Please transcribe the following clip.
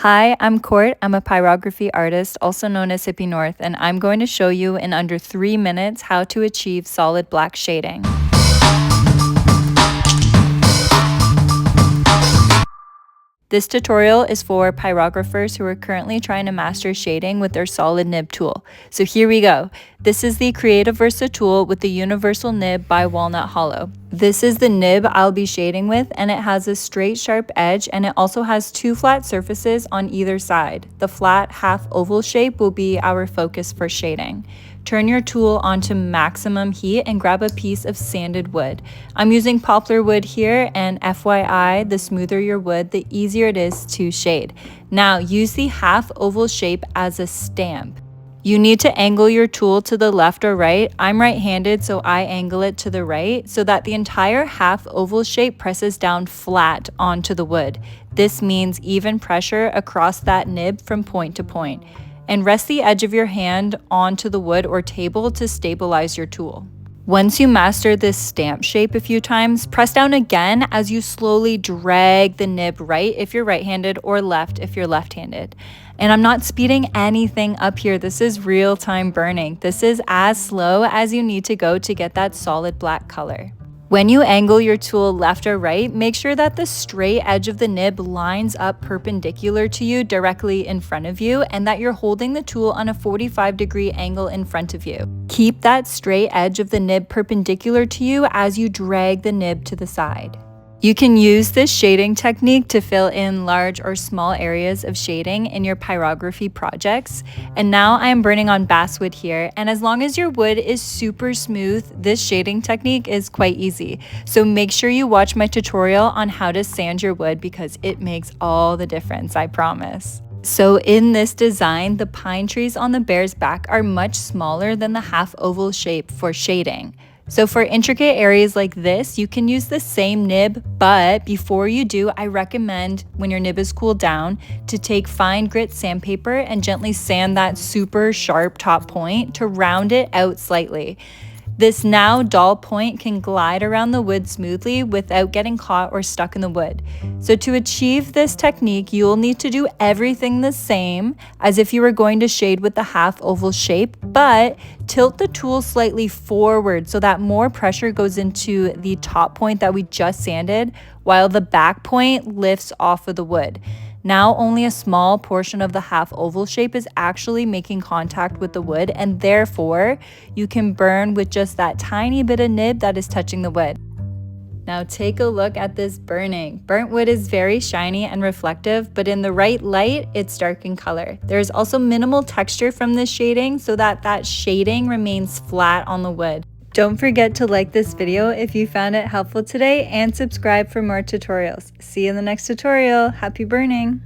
Hi, I'm Court. I'm a pyrography artist, also known as Hippie North, and I'm going to show you in under 3 minutes how to achieve solid black shading. This tutorial is for pyrographers who are currently trying to master shading with their solid nib tool. So here we go. This is the Creative Versa tool with the universal nib by Walnut Hollow. This is the nib I'll be shading with, and it has a straight sharp edge, and it also has 2 flat surfaces on either side. The flat half oval shape will be our focus for shading. Turn your tool onto maximum heat and grab a piece of sanded wood. I'm using poplar wood here, and FYI, the smoother your wood, the easier it is to shade. Now use the half oval shape as a stamp. You need to angle your tool to the left or right. I'm right-handed, so I angle it to the right so that the entire half oval shape presses down flat onto the wood. This means even pressure across that nib from point to point. And rest the edge of your hand onto the wood or table to stabilize your tool. Once you master this stamp shape a few times, press down again as you slowly drag the nib right if you're right-handed or left if you're left-handed. And I'm not speeding anything up here. This is real-time burning. This is as slow as you need to go to get that solid black color. When you angle your tool left or right, make sure that the straight edge of the nib lines up perpendicular to you directly in front of you, and that you're holding the tool on a 45-degree angle in front of you. Keep that straight edge of the nib perpendicular to you as you drag the nib to the side. You can use this shading technique to fill in large or small areas of shading in your pyrography projects. And now I am burning on basswood here, and as long as your wood is super smooth, this shading technique is quite easy. So make sure you watch my tutorial on how to sand your wood because it makes all the difference, I promise. So in this design, the pine trees on the bear's back are much smaller than the half oval shape for shading. So for intricate areas like this, you can use the same nib, but before you do, I recommend when your nib is cooled down to take fine grit sandpaper and gently sand that super sharp top point to round it out slightly. This now dull point can glide around the wood smoothly without getting caught or stuck in the wood. So to achieve this technique, you'll need to do everything the same as if you were going to shade with the half oval shape, but tilt the tool slightly forward so that more pressure goes into the top point that we just sanded, while the back point lifts off of the wood. Now only a small portion of the half oval shape is actually making contact with the wood, and therefore you can burn with just that tiny bit of nib that is touching the wood. Now take a look at this burning. Burnt wood is very shiny and reflective, but in the right light, it's dark in color. There's also minimal texture from this shading so that shading remains flat on the wood. Don't forget to like this video if you found it helpful today and subscribe for more tutorials. See you in the next tutorial. Happy burning!